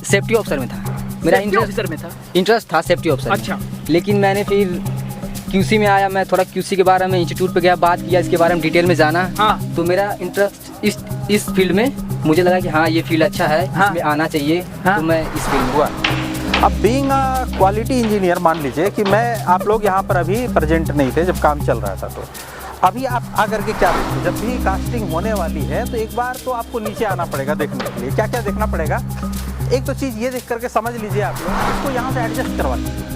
Safety officer में था। मेरा इंटरेस्ट था सेफ्टी ऑफिसर। अच्छा। लेकिन मैंने फिर क्यूसी में आया, मैं थोड़ा क्यूसी के बारे में इंस्टीट्यूट पे गया, बात किया इसके बारे में डिटेल में जाना। हाँ। तो मेरा इंटरेस्ट इस फील्ड में मुझे लगा कि हाँ ये फील्ड अच्छा है, हाँ। इसमें आना चाहिए। हाँ। तो मैं इस फील्ड में हुआ। अब बीइंग क्वालिटी इंजीनियर, मान लीजिए कि मैं आप लोग यहाँ पर अभी प्रेजेंट नहीं थे जब काम चल रहा था, तो अभी आप आकर के क्या देखिए, जब भी कास्टिंग होने वाली है तो एक बार तो आपको नीचे आना पड़ेगा देखने के लिए। क्या क्या देखना पड़ेगा? एक तो चीज़ ये देख करके समझ लीजिए आप लोग, इसको यहाँ से एडजस्ट करवा लीजिए।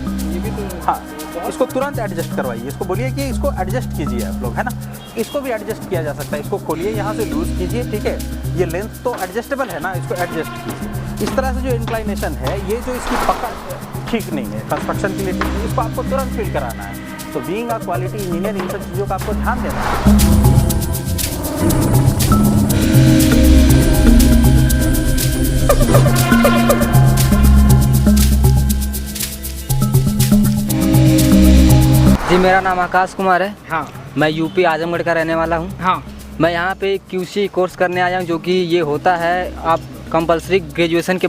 हाँ, इसको तुरंत एडजस्ट करवाइए, इसको बोलिए कि इसको एडजस्ट कीजिए आप लोग, है ना। इसको भी एडजस्ट किया जा सकता है, इसको खोलिए, यहाँ से लूज़ कीजिए, ठीक है। ये लेंथ तो एडजस्टेबल है ना, इसको एडजस्ट कीजिए। इस तरह से जो इंक्लाइनेशन है, ये जो इसकी पकड़ ठीक नहीं है, कंस्ट्रक्शन के लिए ठीक नहीं, इसको आपको तुरंत फील कराना है। तो बीइंग अ क्वालिटी इंजीनियर, इन सब चीज़ों का आपको ध्यान देना है। जी, मेरा नाम आकाश कुमार है। हाँ। मैं यूपी आजमगढ़ का रहने वाला हूँ। हाँ। मैं यहाँ पे क्यूसी कोर्स करने आया हूँ, जो कि ये होता है आप कंपलसरी ग्रेजुएशन के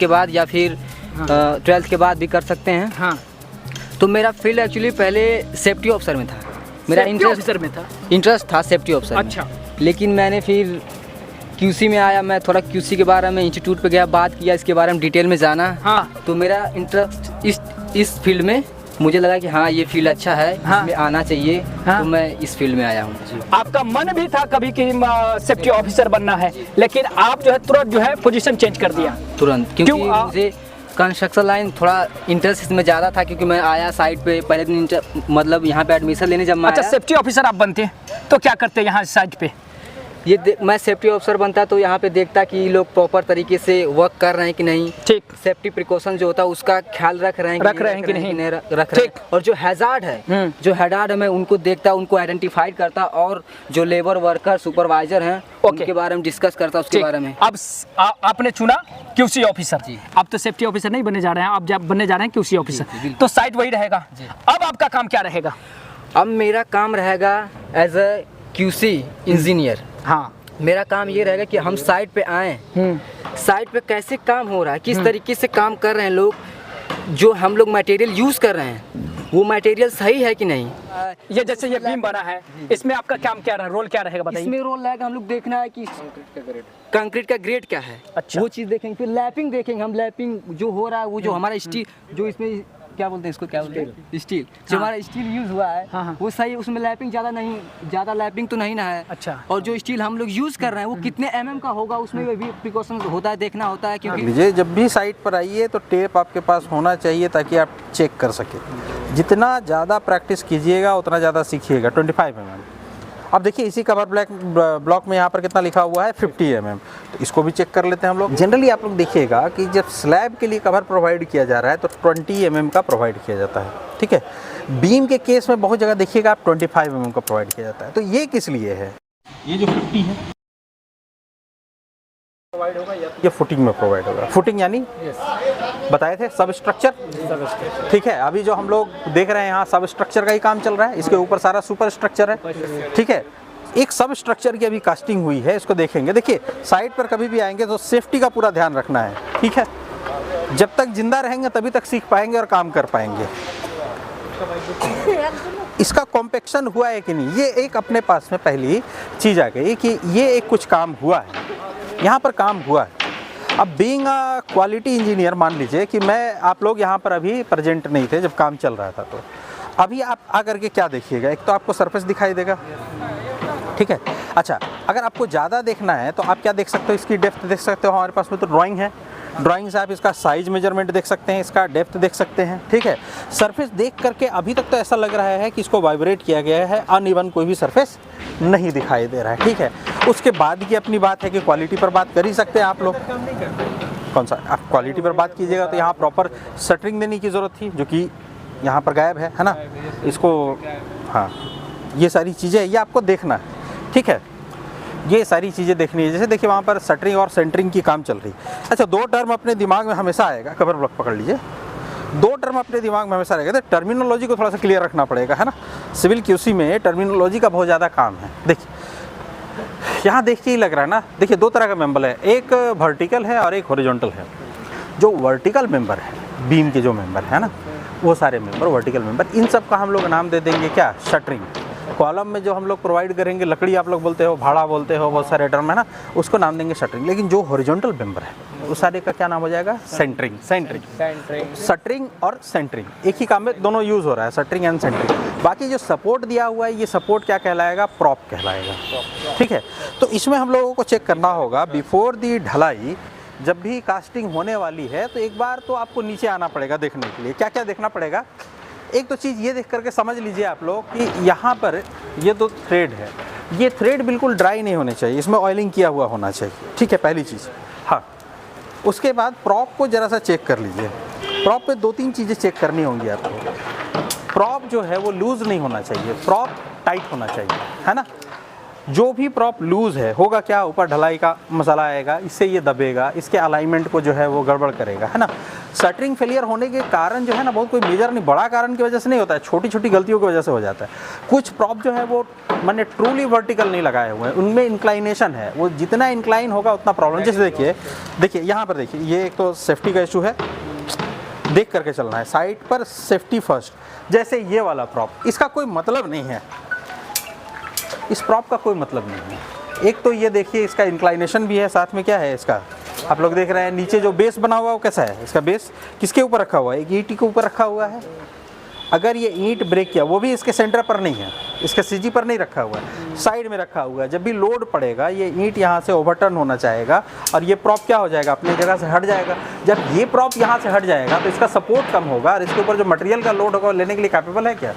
बाद या फिर 12th के बाद भी कर सकते हैं। हाँ। तो मेरा फील्ड एक्चुअली पहले सेफ्टी ऑफिसर में था। मेरा इंटरेस्ट था सेफ्टी ऑफिसर में। अच्छा। लेकिन मैंने फिर क्यूसी में आया, मैं थोड़ा क्यूसी के बारे में इंस्टीट्यूट पे गया, बात किया इसके बारे में डिटेल में जाना। हाँ। तो मेरा इंटरेस्ट इस फील्ड में मुझे लगा कि हाँ ये फील्ड अच्छा है, हाँ। इसमें आना चाहिए। हाँ। तो मैं इस फील्ड में आया हूँ। आपका मन भी था कभी कि सेफ्टी ऑफिसर बनना है, लेकिन आप जो है तुरंत जो है पोजीशन चेंज कर दिया तुरंत, क्योंकि क्यों? मुझे कंस्ट्रक्शन लाइन थोड़ा इंटरेस्ट इसमें ज़्यादा था, क्योंकि मैं आया साइट पे पहले दिन मतलब यहाँ पे एडमिशन लेने जब मैं अच्छा, आया, सेफ्टी ऑफिसर आप बनते तो क्या करते यहाँ साइट पे? मैं सेफ्टी ऑफिसर बनता तो यहाँ पे देखता कि ये लोग प्रॉपर तरीके से वर्क कर रहे हैं कि नहीं, ठीक। सेफ्टी प्रिकॉशन जो होता है उसका ख्याल रख रहे हैं कि नहीं रख रहे हैं। ठीक। और जो हैजार्ड है मैं उनको देखता, उनको आइडेंटिफाइड करता, और जो लेबर वर्कर सुपरवाइजर हैं उनके बारे में डिस्कस करता उसके बारे में। अब आपने चुना क्यूसी ऑफिसर। जी। आप तो सेफ्टी ऑफिसर नहीं बनने जा रहे हैं, आप जब बनने जा रहे हैं क्यूसी ऑफिसर, तो साइट वही रहेगा। अब आपका काम क्या रहेगा? अब मेरा काम रहेगा एज ए क्यूसी इंजीनियर। हाँ। मेरा काम ये रहेगा कि हम साइट पे आएँ, साइट पे कैसे काम हो रहा है, किस तरीके से काम कर रहे हैं लोग, जो हम लोग मटेरियल यूज़ कर रहे हैं वो मटेरियल सही है कि नहीं। ये जैसे ये बीम बना है, इसमें आपका काम क्या रहा, रोल क्या रहेगा बताइए? इसमें रोल रहेगा, हम लोग देखना है कि कंक्रीट का ग्रेड क्या है। अच्छा। वो चीज़ देखेंगे, फिर लैपिंग देखेंगे, हम लैपिंग जो हो रहा है वो जो हमारा स्टील, जो इसमें क्या बोलते हैं इसको, क्या बोलते हैं, स्टील, जो हमारा स्टील यूज़ हुआ है। हाँ। वो सही, उसमें लैपिंग ज़्यादा लैपिंग तो नहीं ना है। अच्छा। और जो स्टील हम लोग यूज़ कर रहे हैं वो कितने mm का होगा, उसमें भी प्रिकॉशन होता है, देखना होता है। क्योंकि लीजिए, जब भी साइट पर आइए तो टेप आपके पास होना चाहिए ताकि आप चेक कर सकें। जितना ज़्यादा प्रैक्टिस कीजिएगा उतना ज़्यादा सीखिएगा। 25 mm। अब देखिए इसी कवर ब्लॉक में यहाँ पर कितना लिखा हुआ है, 50 mm। तो इसको भी चेक कर लेते हैं हम लोग। जनरली आप लोग देखिएगा कि जब स्लैब के लिए कवर प्रोवाइड किया जा रहा है तो 20 mm का प्रोवाइड किया जाता है, ठीक है। बीम के केस में बहुत जगह देखिएगा आप 25 mm का प्रोवाइड किया जाता है। तो ये किस लिए है? ये जो 50 है प्रोवाइड होगा, ये फुटिंग में प्रोवाइड होगा। फुटिंग यानी बताए थे सब स्ट्रक्चर, ठीक है। अभी जो हम लोग देख रहे हैं यहाँ सब स्ट्रक्चर का ही काम चल रहा है, इसके ऊपर सारा सुपर स्ट्रक्चर है, ठीक है। एक सब स्ट्रक्चर की अभी कास्टिंग हुई है, इसको देखेंगे। देखिए साइट पर कभी भी आएंगे तो सेफ्टी का पूरा ध्यान रखना है, ठीक है। जब तक जिंदा रहेंगे तभी तक सीख पाएंगे और काम कर पाएंगे। इसका कॉम्पेक्शन हुआ है कि नहीं, ये एक अपने पास में पहली चीज़ आ गई कि ये एक कुछ काम हुआ है, यहाँ पर काम हुआ है। अब बीइंग अ क्वालिटी इंजीनियर, मान लीजिए कि मैं आप लोग यहाँ पर अभी प्रेजेंट नहीं थे जब काम चल रहा था, तो अभी आप आकर के क्या देखिएगा, एक तो आपको सरफेस दिखाई देगा, ठीक है। अच्छा, अगर आपको ज़्यादा देखना है तो आप क्या देख सकते हो, इसकी डेप्थ देख सकते हो। हमारे पास में तो ड्राइंग है, ड्राइंग से आप इसका साइज मेजरमेंट देख सकते हैं, इसका डेप्थ देख सकते हैं, ठीक है। सरफेस देख करके अभी तक तो ऐसा लग रहा है कि इसको वाइब्रेट किया गया है, अनइवन कोई भी सरफेस नहीं दिखाई दे रहा है, ठीक है। उसके बाद की अपनी बात है कि क्वालिटी पर बात कर ही सकते हैं आप लोग। कौन सा, आप क्वालिटी पर बात कीजिएगा तो यहाँ प्रॉपर शटरिंग देने की ज़रूरत थी, जो कि यहाँ पर गायब है ना। इसको, हाँ, ये सारी चीज़ें ये आपको देखना है, ठीक है। ये सारी चीज़ें देखनी है। जैसे देखिए वहाँ पर शटरिंग और सेंटरिंग की काम चल रही। अच्छा, दो टर्म अपने दिमाग में हमेशा आएगा, कवर ब्लॉक पकड़ लीजिए, दो टर्म अपने दिमाग में हमेशा रहेगा। तो टर्मिनोलॉजी को थोड़ा सा क्लियर रखना पड़ेगा, है ना। सिविल क्यूसी में टर्मिनोलॉजी का बहुत ज़्यादा काम है। देखिए यहाँ देखिए ही लग रहा है ना, देखिए दो तरह का मेंबल है, एक वर्टिकल है और एक हॉरिजॉन्टल है। जो वर्टिकल मेंबर है, बीम के जो मेंबर है ना, वो सारे मेंबर वर्टिकल मेंबर, इन सब का हम लोग नाम दे देंगे क्या, शटरिंग। कॉलम में जो हम लोग प्रोवाइड करेंगे, लकड़ी आप लोग बोलते हो, भाड़ा बोलते हो, बहुत सारे टर्म है ना, उसको नाम देंगे शटरिंग। लेकिन जो हॉरिजॉन्टल मेंबर है उस सारे का क्या नाम हो जाएगा, सेंटरिंग। शटरिंग और सेंटरिंग एक ही काम में दोनों यूज़ हो रहा है, शटरिंग एंड सेंटरिंग। बाकी जो सपोर्ट दिया हुआ है, ये सपोर्ट क्या कहलाएगा, प्रॉप कहलाएगा। ठीक है, तो इसमें हम लोगों को चेक करना होगा बिफोर दी ढलाई, जब भी कास्टिंग होने वाली है तो एक बार तो आपको नीचे आना पड़ेगा देखने के लिए। क्या क्या देखना पड़ेगा, एक तो चीज़ ये देख करके समझ लीजिए आप लोग कि यहाँ पर ये दो थ्रेड है, ये थ्रेड बिल्कुल ड्राई नहीं होने चाहिए, इसमें ऑयलिंग किया हुआ होना चाहिए। ठीक है, पहली चीज़। हाँ, उसके बाद प्रॉप को ज़रा सा चेक कर लीजिए। प्रॉप पे 2-3 चीज़ें चेक करनी होंगी आपको। प्रॉप जो है वो लूज़ नहीं होना चाहिए, प्रॉप टाइट होना चाहिए, है ना। जो भी प्रॉप लूज़ है होगा क्या, ऊपर ढलाई का मसाला आएगा, इससे ये दबेगा, इसके अलाइनमेंट को जो है वो गड़बड़ करेगा, है ना। शटरिंग फेलियर होने के कारण जो है ना, बहुत कोई मेजर नहीं, बड़ा कारण की वजह से नहीं होता है, छोटी छोटी गलतियों की वजह से हो जाता है। कुछ प्रॉप जो है वो मैंने ट्रूली वर्टिकल नहीं लगाए हुए हैं, उनमें इंक्लाइनेशन है, वो जितना इंक्लाइन होगा उतना प्रॉब्लम। जैसे देखिए यहाँ पर देखिए, ये एक तो सेफ्टी का इशू है, देख करके चलना है, साइड पर सेफ्टी फर्स्ट। जैसे ये वाला प्रॉप, इसका कोई मतलब नहीं है, इस प्रॉप का कोई मतलब नहीं है। एक तो ये देखिए, इसका इंक्लाइनेशन भी है, साथ में क्या है इसका, आप लोग देख रहे हैं नीचे जो बेस बना हुआ है वो कैसा है, इसका बेस किसके ऊपर रखा हुआ है, एक ईंट के ऊपर रखा हुआ है। अगर ये ईंट ब्रेक किया, वो भी इसके सेंटर पर नहीं है, इसके सीजी पर नहीं रखा हुआ है, साइड में रखा हुआ है। जब भी लोड पड़ेगा ये ईंट यहाँ से ओवरटर्न होना चाहेगा और ये प्रॉप क्या हो जाएगा, अपनी जगह से हट जाएगा। जब ये प्रॉप यहाँ से हट जाएगा तो इसका सपोर्ट कम होगा और इसके ऊपर जो मटेरियल का लोड होगा लेने के लिए कैपेबल है क्या,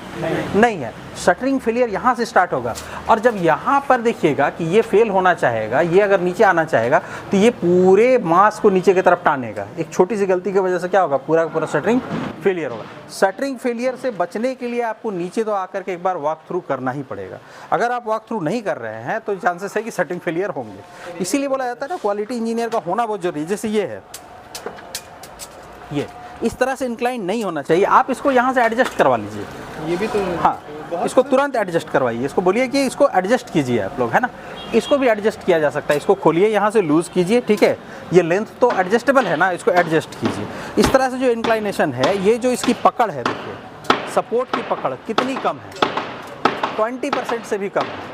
नहीं है। शटरिंग फेलियर यहाँ से स्टार्ट होगा और जब यहाँ पर देखिएगा कि ये फेल होना चाहेगा, ये अगर नीचे आना चाहेगा तो ये पूरे मास को नीचे की तरफ टानेगा। एक छोटी सी गलती की वजह से क्या होगा, पूरा का पूरा शटरिंग फेलियर होगा। शटरिंग फेलियर से बचने के लिए आपको नीचे तो आकर के एक बार वॉक थ्रू करना ही पड़ेगा। अगर आप वॉक थ्रू नहीं कर रहे हैं तो चांसेस है कि शटरिंग फेलियर होंगे। इसीलिए बोला जाता है ना, क्वालिटी इंजीनियर का होना बहुत जरूरी है। जैसे ये है, ये इस तरह से इंक्लाइन नहीं होना चाहिए, आप इसको यहाँ से एडजस्ट करवा लीजिए। ये भी तो, हाँ, इसको तुरंत एडजस्ट करवाइए, इसको बोलिए कि इसको एडजस्ट कीजिए आप लोग, है ना। इसको भी एडजस्ट किया जा सकता है, इसको खोलिए, यहाँ से लूज़ कीजिए, ठीक है। ये लेंथ तो एडजस्टेबल है ना, इसको एडजस्ट कीजिए। इस तरह से जो इंक्लाइनेशन है, ये जो इसकी पकड़ है, देखिए सपोर्ट की पकड़ कितनी कम है, 20% से भी कम है।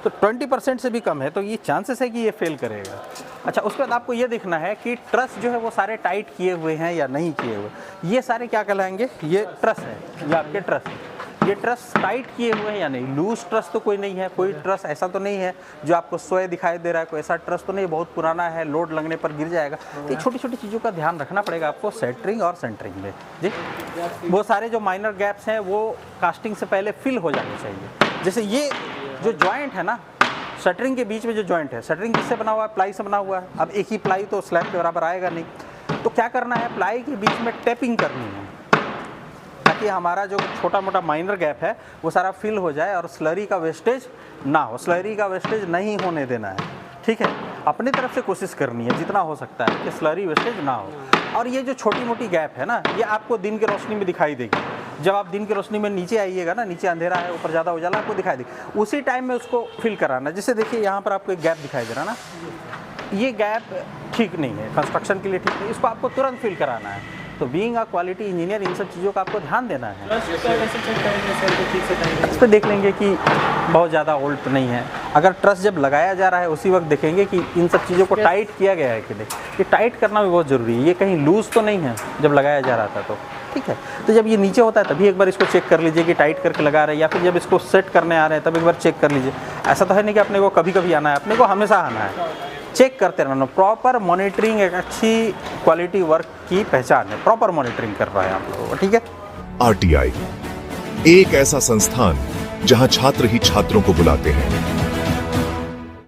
तो 20% से भी कम है तो ये चांसेस है कि ये फेल करेगा। अच्छा, उसके बाद आपको ये देखना है कि ट्रस जो है वो सारे टाइट किए हुए हैं या नहीं किए हुए। ये सारे क्या कहलाएंगे, ये ट्रस है, ये आपके ट्रस है। ये ट्रस टाइट किए हुए हैं या नहीं, लूज ट्रस तो कोई नहीं है, कोई ट्रस ऐसा तो नहीं है जो आपको सोए दिखाई दे रहा है, कोई ऐसा ट्रस तो नहीं, बहुत पुराना है, लोड लगने पर गिर जाएगा। तो छोटी छोटी चीज़ों का ध्यान रखना पड़ेगा आपको शटरिंग और सेंटरिंग में जी। वो सारे जो माइनर गैप्स हैं वो कास्टिंग से पहले फिल हो जाने चाहिए। जैसे ये जो जॉइंट है ना, शटरिंग के बीच में जो जॉइंट है, शटरिंग किससे बना हुआ है, प्लाई से बना हुआ है। अब एक ही प्लाई तो स्लैब के बराबर आएगा नहीं, तो क्या करना है, प्लाई के बीच में टेपिंग करनी है ताकि हमारा जो छोटा मोटा माइनर गैप है वो सारा फिल हो जाए और स्लरी का वेस्टेज ना हो। स्लरी का वेस्टेज नहीं होने देना है, ठीक है। अपनी तरफ से कोशिश करनी है जितना हो सकता है कि स्लरी वेस्टेज ना हो। और ये जो छोटी मोटी गैप है ना, ये आपको दिन की रोशनी में दिखाई देगी। जब आप दिन की रोशनी में नीचे आइएगा ना, नीचे अंधेरा है, ऊपर ज़्यादा उजाला, आपको दिखाई देगी, उसी टाइम में उसको फिल कराना। जैसे देखिए यहाँ पर आपको एक गैप दिखाई दे रहा ना, ये गैप ठीक नहीं है, कंस्ट्रक्शन के लिए ठीक नहीं, इसको आपको तुरंत फिल कराना है। तो बीइंग अ क्वालिटी इंजीनियर इन सब चीज़ों का आपको ध्यान देना है। इस पर देख लेंगे कि बहुत ज़्यादा ओल्ड तो नहीं है। अगर ट्रस जब लगाया जा रहा है उसी वक्त देखेंगे कि इन सब चीज़ों को टाइट किया गया है कि नहीं। ये टाइट करना भी बहुत ज़रूरी है, ये कहीं लूज़ तो नहीं है जब लगाया जा रहा था तो, ठीक है। तो जब ये नीचे होता है तभी एक बार इसको चेक कर लीजिए कि टाइट करके लगा रहे हैं, या फिर जब इसको सेट करने आ रहे हैं तब एक बार चेक कर लीजिए। ऐसा तो है नहीं कि अपने को कभी कभी आना है, अपने को हमेशा आना है। चेक करते रहना, प्रॉपर मॉनिटरिंग एक अच्छी क्वालिटी वर्क की पहचान है, प्रॉपर मॉनिटरिंग कर रहा है आप लोगों को, ठीक है। RTI एक ऐसा संस्थान जहां छात्र ही छात्रों को बुलाते हैं।